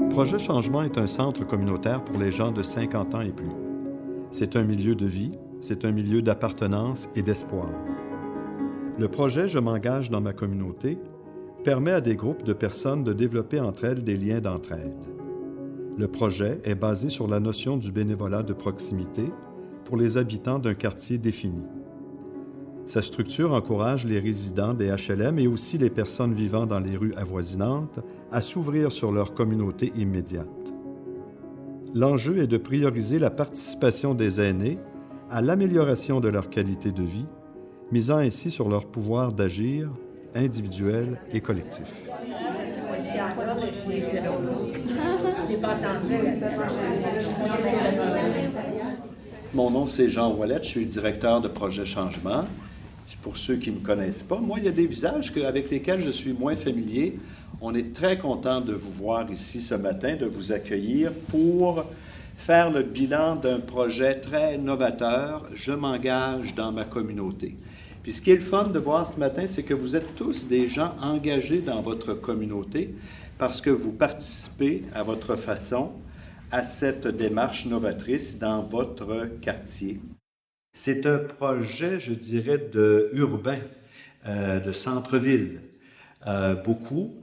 Projet Changement est un centre communautaire pour les gens de 50 ans et plus. C'est un milieu de vie, c'est un milieu d'appartenance et d'espoir. Le projet Je m'engage dans ma communauté permet à des groupes de personnes de développer entre elles des liens d'entraide. Le projet est basé sur la notion du bénévolat de proximité pour les habitants d'un quartier défini. Sa structure encourage les résidents des HLM et aussi les personnes vivant dans les rues avoisinantes à s'ouvrir sur leur communauté immédiate. L'enjeu est de prioriser la participation des aînés à l'amélioration de leur qualité de vie, misant ainsi sur leur pouvoir d'agir individuel et collectif. Mon nom, c'est Jean Ouellette, je suis le directeur de Projet Changement. Pour ceux qui ne me connaissent pas, moi, il y a des visages avec lesquels je suis moins familier. On est très content de vous voir ici ce matin, de vous accueillir pour faire le bilan d'un projet très novateur, Je m'engage dans ma communauté. Puis ce qui est le fun de voir ce matin, c'est que vous êtes tous des gens engagés dans votre communauté parce que vous participez à votre façon à cette démarche novatrice dans votre quartier. C'est un projet, je dirais, urbain, de centre-ville, beaucoup,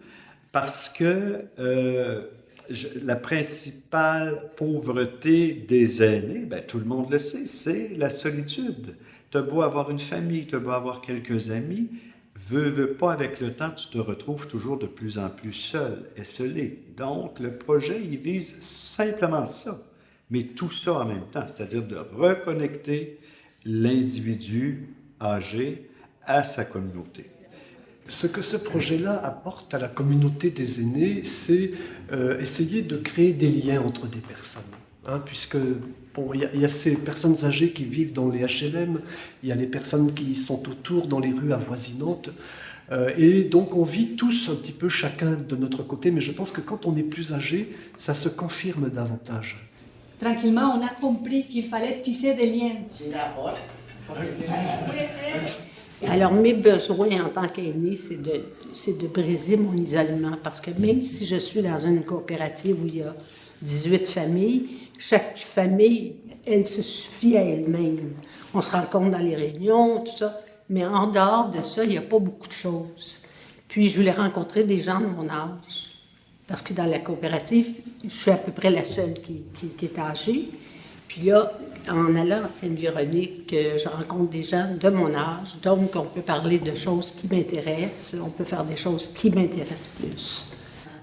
parce que la principale pauvreté des aînés, bien, tout le monde le sait, c'est la solitude. Tu as beau avoir une famille, tu as beau avoir quelques amis, veux pas, avec le temps, tu te retrouves toujours de plus en plus seul, esselé. Donc, le projet, il vise simplement ça, mais tout ça en même temps, c'est-à-dire de reconnecter l'individu âgé à sa communauté. Ce que ce projet-là apporte à la communauté des aînés, c'est essayer de créer des liens entre des personnes. Puisque bon, y a ces personnes âgées qui vivent dans les HLM, il y a les personnes qui sont autour dans les rues avoisinantes, et donc on vit tous un petit peu chacun de notre côté, mais je pense que quand on est plus âgé, ça se confirme davantage. Tranquillement, on a compris qu'il fallait tisser des liens. Alors, mes besoins en tant qu'aîné, c'est de briser mon isolement. Parce que même si je suis dans une coopérative où il y a 18 familles, chaque famille, elle se suffit à elle-même. On se rencontre dans les réunions, tout ça. Mais en dehors de ça, il n'y a pas beaucoup de choses. Puis, je voulais rencontrer des gens de mon âge. Parce que dans la coopérative, je suis à peu près la seule qui est âgée. Puis là, en allant à Sainte-Véronique, je rencontre des gens de mon âge. Donc, on peut parler de choses qui m'intéressent. On peut faire des choses qui m'intéressent plus.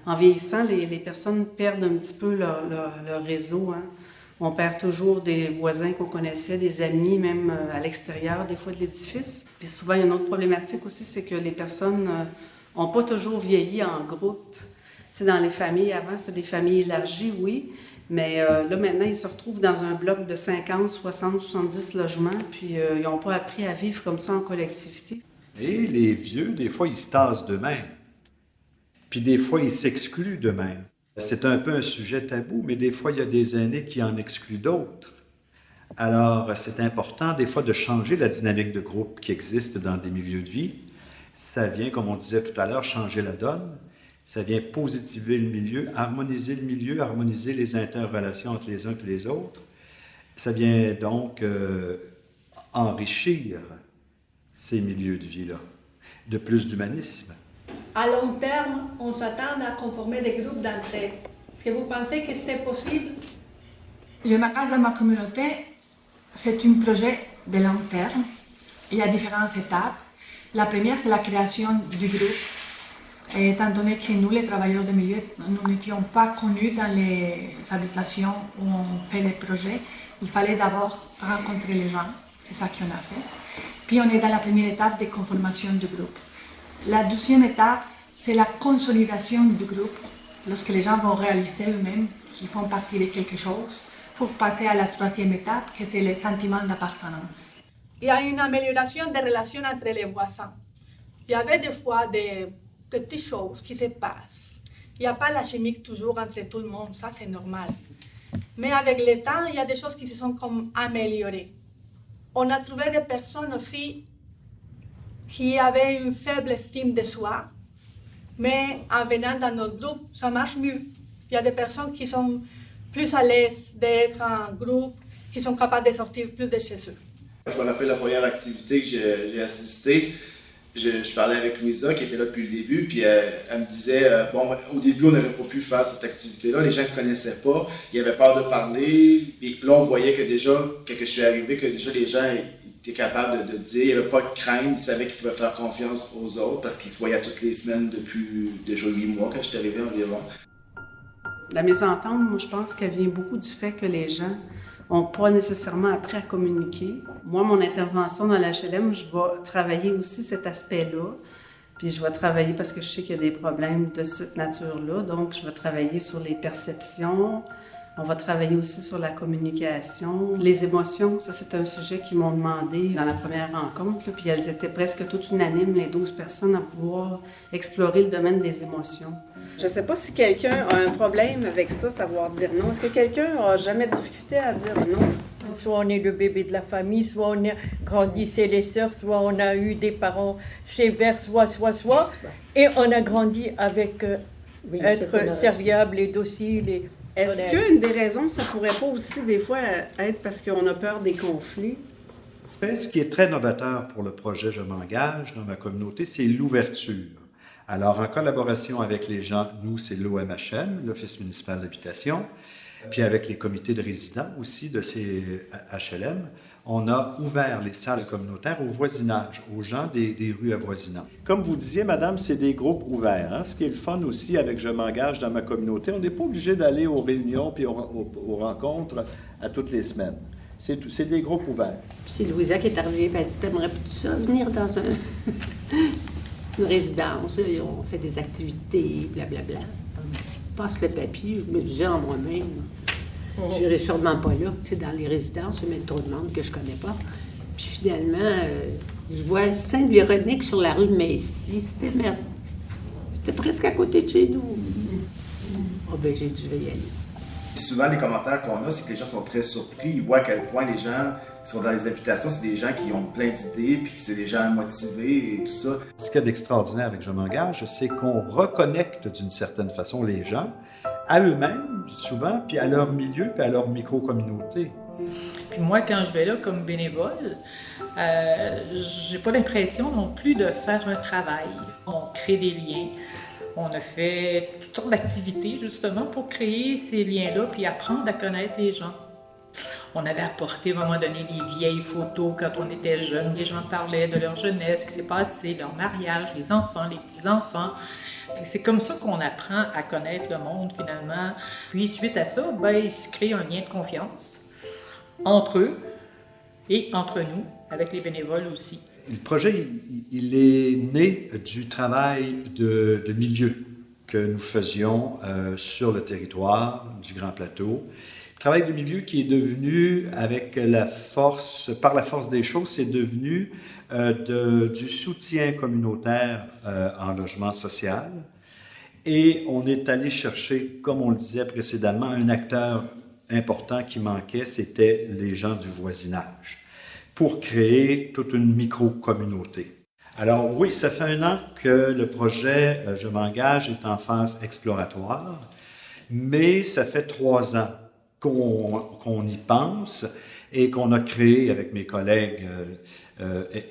En vieillissant, les personnes perdent un petit peu leur réseau. On perd toujours des voisins qu'on connaissait, des amis, même à l'extérieur, des fois de l'édifice. Puis souvent, il y a une autre problématique aussi, c'est que les personnes n'ont pas toujours vieilli en groupe. Tu sais, dans les familles, avant, c'était des familles élargies, oui, mais là, maintenant, ils se retrouvent dans un bloc de 50, 60, 70 logements, puis ils n'ont pas appris à vivre comme ça en collectivité. Et les vieux, des fois, ils se tassent d'eux-mêmes. Puis des fois, ils s'excluent d'eux-mêmes. C'est un peu un sujet tabou, mais des fois, il y a des aînés qui en excluent d'autres. Alors, c'est important, des fois, de changer la dynamique de groupe qui existe dans des milieux de vie. Ça vient, comme on disait tout à l'heure, changer la donne. Ça vient positiver le milieu, harmoniser les interrelations entre les uns et les autres. Ça vient donc enrichir ces milieux de vie-là, de plus d'humanisme. À long terme, on s'attend à conformer des groupes d'entraide. Est-ce que vous pensez que c'est possible? Je m'engage dans ma communauté, c'est un projet de long terme. Il y a différentes étapes. La première, c'est la création du groupe. Et étant donné que nous, les travailleurs de milieu, nous n'étions pas connus dans les habitations où on fait les projets, il fallait d'abord rencontrer les gens. C'est ça qu'on a fait. Puis on est dans la première étape de conformation du groupe. La deuxième étape, c'est la consolidation du groupe, lorsque les gens vont réaliser eux-mêmes qu'ils font partie de quelque chose, pour passer à la troisième étape, que c'est le sentiment d'appartenance. Il y a une amélioration des relations entre les voisins. Il y avait des fois des petites choses qui se passent. Il n'y a pas la chimie toujours entre tout le monde, ça c'est normal. Mais avec le temps, il y a des choses qui se sont comme améliorées. On a trouvé des personnes aussi qui avaient une faible estime de soi, Mais en venant dans notre groupe, ça marche mieux. Il y a des personnes qui sont plus à l'aise d'être en groupe, qui sont capables de sortir plus de chez eux. Je me rappelle la première activité que j'ai assistée. Je parlais avec Louisa qui était là depuis le début, puis elle me disait au début on n'aurait pas pu faire cette activité-là, les gens ne se connaissaient pas, ils avaient peur de parler, et là on voyait que déjà, quand je suis arrivé, que déjà les gens étaient capables de dire, il n'y avait pas de crainte, ils savaient qu'ils pouvaient faire confiance aux autres parce qu'ils se voyaient toutes les semaines depuis déjà 8 mois quand je suis arrivé environ. La mésentente, moi je pense qu'elle vient beaucoup du fait que les gens n'ont pas nécessairement appris à communiquer. Moi, mon intervention dans l'HLM, je vais travailler aussi cet aspect-là. Puis je vais travailler parce que je sais qu'il y a des problèmes de cette nature-là. Donc, je vais travailler sur les perceptions. On va travailler aussi sur la communication. Les émotions, ça c'est un sujet qu'ils m'ont demandé dans la première rencontre. Là, puis elles étaient presque toutes unanimes, les 12 personnes, à vouloir explorer le domaine des émotions. Je ne sais pas si quelqu'un a un problème avec ça, savoir dire non. Est-ce que quelqu'un a jamais de difficulté à dire non? Soit on est le bébé de la famille, soit on a grandi chez les sœurs, soit on a eu des parents sévères, soit. Et on a grandi avec être serviable et docile. Et est-ce qu'une des raisons, ça pourrait pas aussi des fois être parce qu'on a peur des conflits? Ce qui est très novateur pour le projet Je m'engage dans ma communauté, c'est l'ouverture. Alors, en collaboration avec les gens, nous, c'est l'OMHM, l'Office municipal d'habitation, puis avec les comités de résidents aussi de ces HLM, on a ouvert les salles communautaires au voisinage, aux gens des rues avoisinantes. Comme vous disiez, madame, c'est des groupes ouverts. Hein? Ce qui est le fun aussi avec Je m'engage dans ma communauté, on n'est pas obligé d'aller aux réunions puis aux rencontres à toutes les semaines. C'est des groupes ouverts. Puis c'est Louisa qui est arrivée, elle dit « T'aimerais plus ça, venir dans une résidence, on fait des activités, blablabla. » Je passe le papier, je me disais en moi-même, je n'irai sûrement pas là, tu sais, dans les résidences, il y a trop de monde que je ne connais pas. Puis finalement, je vois Sainte-Véronique sur la rue Massy, c'était presque à côté de chez nous. Oh ben j'ai dit, je vais y aller. Souvent, les commentaires qu'on a, c'est que les gens sont très surpris. Ils voient à quel point les gens qui sont dans les habitations, c'est des gens qui ont plein d'idées, puis que c'est des gens motivés et tout ça. Ce qu'il y a d'extraordinaire avec Je m'engage, c'est qu'on reconnecte d'une certaine façon les gens à eux-mêmes, souvent, puis à leur milieu, puis à leur micro-communauté. Puis moi, quand je vais là comme bénévole, j'ai pas l'impression non plus de faire un travail. On crée des liens. On a fait toutes sortes d'activités, justement, pour créer ces liens-là, puis apprendre à connaître les gens. On avait apporté, à un moment donné, les vieilles photos quand on était jeunes. Les gens parlaient de leur jeunesse, ce qui s'est passé, leur mariage, les enfants, les petits-enfants. C'est comme ça qu'on apprend à connaître le monde, finalement. Puis, suite à ça, il se crée un lien de confiance entre eux et entre nous, avec les bénévoles aussi. Le projet, il est né du travail de milieu que nous faisions sur le territoire du Grand Plateau. Travail de milieu qui est devenu, par la force des choses, c'est devenu du soutien communautaire en logement social. Et on est allé chercher, comme on le disait précédemment, un acteur important qui manquait, c'était les gens du voisinage, pour créer toute une micro-communauté. Alors oui, ça fait 1 an que le projet Je m'engage est en phase exploratoire, mais ça fait 3 ans qu'on y pense et qu'on a créé avec mes collègues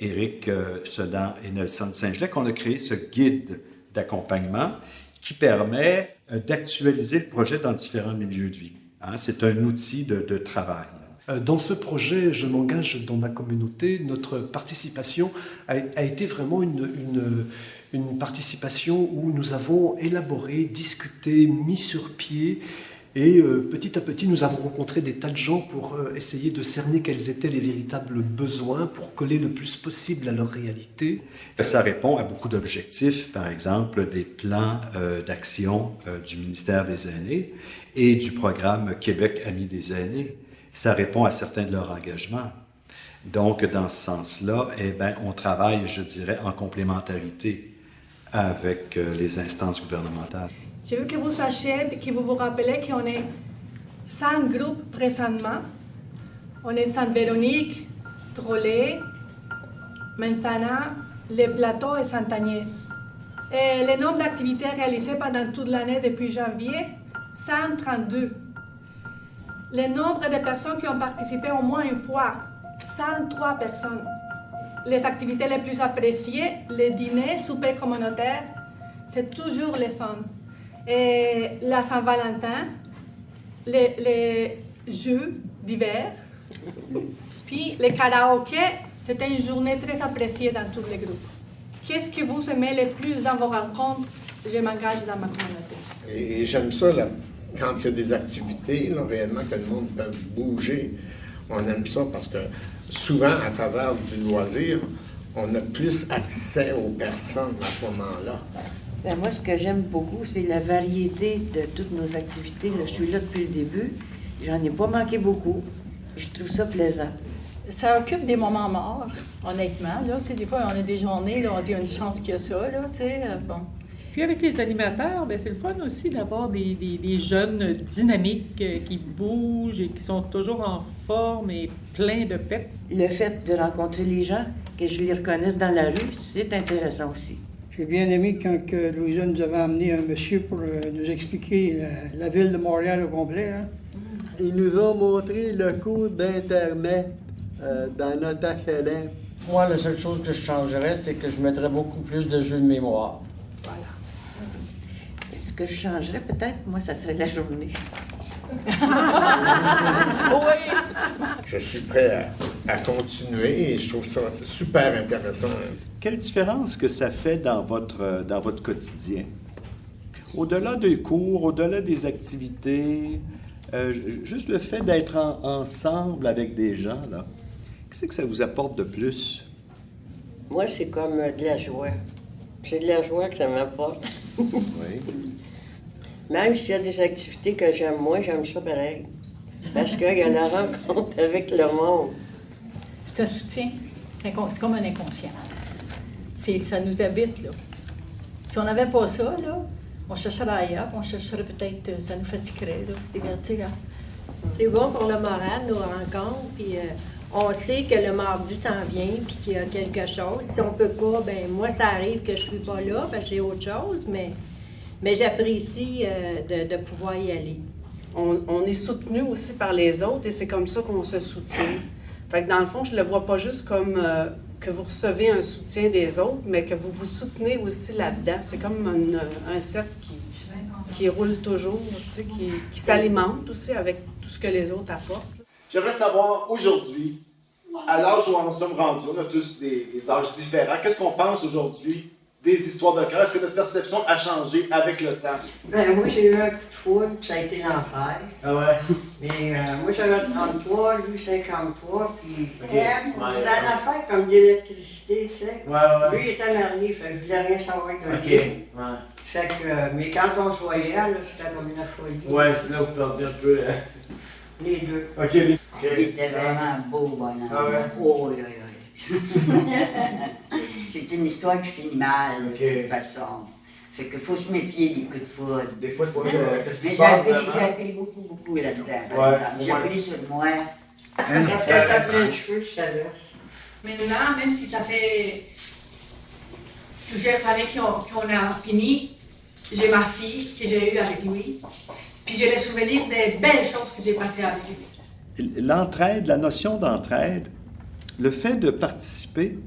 Éric Sedan et Nelson Saint-Gelais, qu'on a créé ce guide d'accompagnement qui permet d'actualiser le projet dans différents milieux de vie. Hein, c'est un outil de travail. Dans ce projet, Je m'engage dans ma communauté, notre participation a été vraiment une participation où nous avons élaboré, discuté, mis sur pied et petit à petit, nous avons rencontré des tas de gens pour essayer de cerner quels étaient les véritables besoins pour coller le plus possible à leur réalité. Ça répond à beaucoup d'objectifs, par exemple des plans d'action du ministère des Aînés et du programme Québec Amis des Aînés. Ça répond à certains de leurs engagements. Donc, dans ce sens-là, on travaille, je dirais, en complémentarité avec les instances gouvernementales. Je veux que vous sachiez, que vous vous rappelez qu'on est 5 groupes présentement. On est Sainte-Véronique, Trollet, maintenant, Les Plateaux et Sainte-Agnès. Et le nombre d'activités réalisées pendant toute l'année depuis janvier, 132. Le nombre de personnes qui ont participé au moins une fois, 103 personnes. Les activités les plus appréciées, les dîners, soupers communautaires, c'est toujours les fun. Et la Saint-Valentin, les jeux d'hiver, puis les karaokés, c'était une journée très appréciée dans tous les groupes. Qu'est-ce que vous aimez le plus dans vos rencontres? Je m'engage dans ma communauté. Et j'aime ça, là, quand il y a des activités, là, réellement, que le monde peut bouger. On aime ça parce que souvent, à travers du loisir, on a plus accès aux personnes à ce moment-là. Ben moi, ce que j'aime beaucoup, c'est la variété de toutes nos activités. Là, je suis là depuis le début. J'en ai pas manqué beaucoup. Je trouve ça plaisant. Ça occupe des moments morts, honnêtement. Là, des fois, on a des journées, là, on se dit, il y a une chance qu'il y a ça. Là, bon. Puis avec les animateurs, ben, c'est le fun aussi d'avoir des jeunes dynamiques qui bougent et qui sont toujours en forme et pleins de pep. Le fait de rencontrer les gens, que je les reconnaisse dans la rue, c'est intéressant aussi. J'ai bien aimé quand Louisa nous avait amené un monsieur pour nous expliquer la ville de Montréal au complet. Hein. Ils nous ont montré le cours d'Internet dans notre HLM. Moi, la seule chose que je changerais, c'est que je mettrais beaucoup plus de jeux de mémoire. Voilà. Ce que je changerais peut-être, moi, ça serait la journée. Oui! Je suis prêt à continuer et je trouve ça super intéressant. Quelle différence que ça fait dans votre quotidien? Au-delà des cours, au-delà des activités, juste le fait d'être ensemble avec des gens, là, qu'est-ce que ça vous apporte de plus? Moi, c'est comme de la joie. C'est de la joie que ça m'apporte. Oui. Même s'il y a des activités que j'aime moins, j'aime ça pareil. Parce qu'il y a la rencontre avec le monde. C'est un soutien. C'est comme un inconscient. Ça nous habite, là. Si on n'avait pas ça, là, on chercherait ailleurs, on chercherait peut-être, ça nous fatiguerait, là. C'est bon pour le moral, nos rencontres, puis on sait que le mardi s'en vient, puis qu'il y a quelque chose. Si on peut pas, ben moi, ça arrive que je suis pas là, parce que j'ai autre chose, mais j'apprécie de pouvoir y aller. On est soutenu aussi par les autres et c'est comme ça qu'on se soutient. Fait que dans le fond, je le vois pas juste comme que vous recevez un soutien des autres, mais que vous vous soutenez aussi là-dedans. C'est comme un cercle qui roule toujours, tu sais, qui s'alimente aussi avec tout ce que les autres apportent. J'aimerais savoir aujourd'hui, à l'âge où on en sommes rendus, on a tous des âges différents, qu'est-ce qu'on pense aujourd'hui des histoires de cœur? Est-ce que notre perception a changé avec le temps? Ben, moi, j'ai eu un coup de foudre, ça a été l'enfer. Ah ouais? Mais moi, j'avais 33, lui, 53, puis Okay. c'est une affaire comme d'électricité, tu sais. Ouais. Lui, il était marié, fait que je voulais rien savoir de lui. Ouais. Fait que, mais quand on se voyait, là, c'était comme une folie. Ouais, c'est là où vous perdiez un peu. Les deux. OK. Il était vraiment beau, bonhomme. Ah ouais? Oh, oui. C'est une histoire qui finit mal, de toute façon. Fait qu'il faut se méfier des coups de foudre. Des fois, c'est mais j'ai appris beaucoup là-dedans, par exemple. J'ai appris sur moi. Après, t'as plein de cheveux, je savais. Maintenant, même si ça fait plusieurs années qu'on a fini, j'ai ma fille que j'ai eue avec lui, puis j'ai le souvenir des belles choses que j'ai passées avec lui. L'entraide, la notion d'entraide, le fait de participer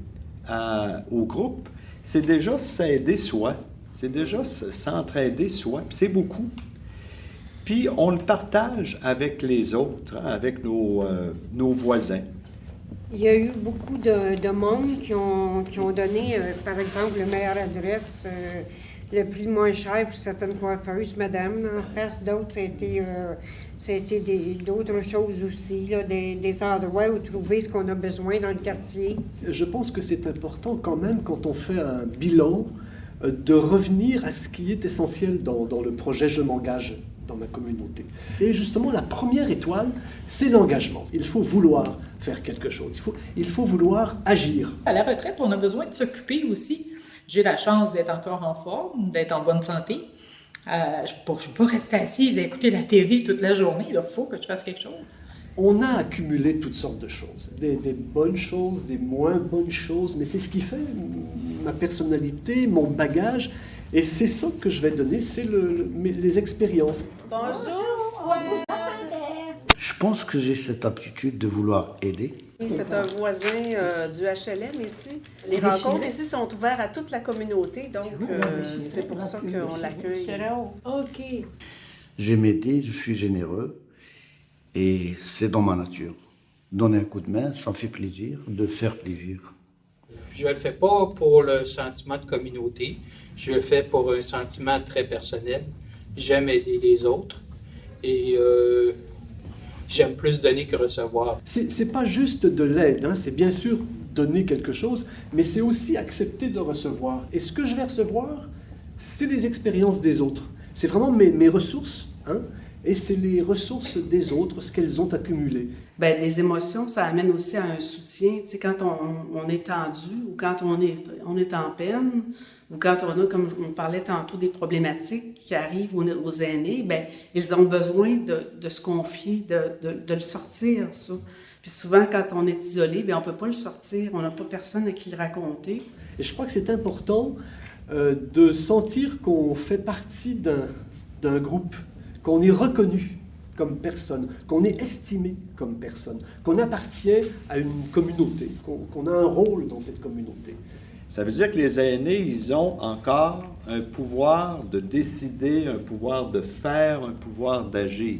au groupe, c'est déjà s'aider soi, c'est déjà s'entraider soi, puis c'est beaucoup. Puis on le partage avec les autres, hein, avec nos voisins. Il y a eu beaucoup de monde qui ont donné, par exemple, la meilleure adresse, le prix le moins cher pour certaines coiffeuses, madame. En face, d'autres, ça a été d'autres choses aussi, là, des endroits où trouver ce qu'on a besoin dans le quartier. Je pense que c'est important quand même, quand on fait un bilan, de revenir à ce qui est essentiel dans le projet « Je m'engage » dans ma communauté. Et justement, la première étoile, c'est l'engagement. Il faut vouloir faire quelque chose. Il faut vouloir agir. À la retraite, on a besoin de s'occuper aussi. J'ai la chance d'être encore en forme, d'être en bonne santé. Je ne peux pas rester assise et écouter la TV toute la journée. Il faut que je fasse quelque chose. On a accumulé toutes sortes de choses. Des bonnes choses, des moins bonnes choses, mais c'est ce qui fait ma personnalité, mon bagage, et c'est ça que je vais donner, c'est les expériences. Bonjour! Je pense que j'ai cette aptitude de vouloir aider. C'est un voisin du HLM ici. Les rencontres ici sont ouvertes à toute la communauté, donc c'est pour ça qu'on l'accueille. OK. J'aime aider, je suis généreux et c'est dans ma nature. Donner un coup de main, ça me fait plaisir de faire plaisir. Je ne le fais pas pour le sentiment de communauté, je le fais pour un sentiment très personnel. J'aime aider les autres et j'aime plus donner que recevoir. C'est pas juste de l'aide, hein, c'est bien sûr donner quelque chose, mais c'est aussi accepter de recevoir. Et ce que je vais recevoir, c'est les expériences des autres. C'est vraiment mes ressources, hein, et c'est les ressources des autres, ce qu'elles ont accumulé. Bien, les émotions, ça amène aussi à un soutien. Tu sais, quand on est tendu ou quand on est en peine, ou quand on a, comme on parlait tantôt, des problématiques qui arrivent aux aînés, bien, ils ont besoin de se confier, de le sortir, ça. Puis souvent, quand on est isolé, bien, on ne peut pas le sortir, on n'a pas personne à qui le raconter. Et je crois que c'est important de sentir qu'on fait partie d'un groupe, qu'on est reconnu comme personne, qu'on est estimé comme personne, qu'on appartient à une communauté, qu'on a un rôle dans cette communauté. Ça veut dire que les aînés, ils ont encore un pouvoir de décider, un pouvoir de faire, un pouvoir d'agir.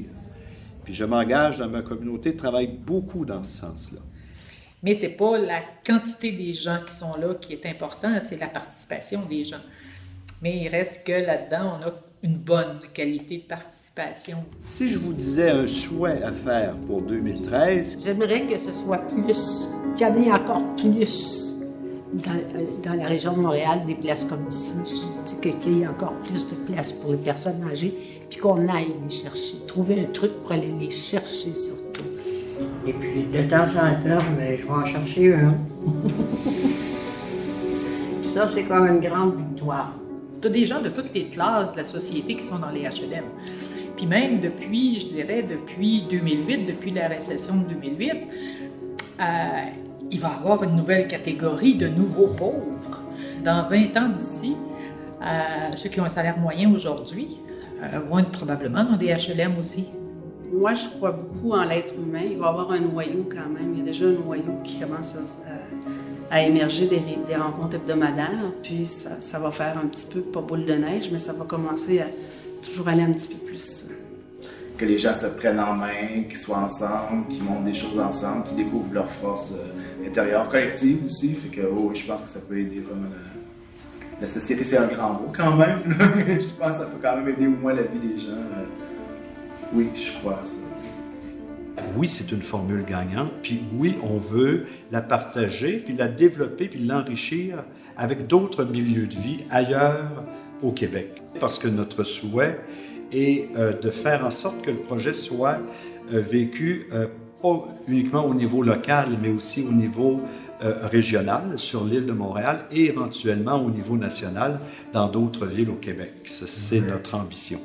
Puis je m'engage dans ma communauté, travaille beaucoup dans ce sens-là. Mais ce n'est pas la quantité des gens qui sont là qui est important, c'est la participation des gens. Mais il reste que là-dedans, on a une bonne qualité de participation. Si je vous disais un souhait à faire pour 2013... J'aimerais que ce soit plus, qu'il y en ait encore plus dans la région de Montréal, des places comme ici, qu'il y ait encore plus de places pour les personnes âgées, puis qu'on aille les chercher, trouver un truc pour aller les chercher surtout. Et puis de temps en temps, mais je vais en chercher un. Ça, c'est comme une grande victoire. Tu as des gens de toutes les classes de la société qui sont dans les HLM. Puis même depuis, je dirais, depuis 2008, depuis la récession de 2008, il va y avoir une nouvelle catégorie de nouveaux pauvres. Dans 20 ans d'ici, ceux qui ont un salaire moyen aujourd'hui vont être probablement dans des HLM aussi. Moi, je crois beaucoup en l'être humain. Il va y avoir un noyau quand même. Il y a déjà un noyau qui commence à émerger des rencontres hebdomadaires. Puis ça va faire un petit peu, pas boule de neige, mais ça va commencer à toujours aller un petit peu plus. Que les gens se prennent en main, qu'ils soient ensemble, qu'ils montent des choses ensemble, qu'ils découvrent leur force intérieure, collective aussi. Fait que je pense que ça peut aider vraiment la société. C'est un grand mot quand même. Je pense que ça peut quand même aider au moins la vie des gens. Oui, je crois à ça. Oui, c'est une formule gagnante, puis oui, on veut la partager, puis la développer, puis l'enrichir avec d'autres milieux de vie ailleurs au Québec. Parce que notre souhait est de faire en sorte que le projet soit vécu pas uniquement au niveau local, mais aussi au niveau régional sur l'île de Montréal et éventuellement au niveau national dans d'autres villes au Québec. C'est notre ambition.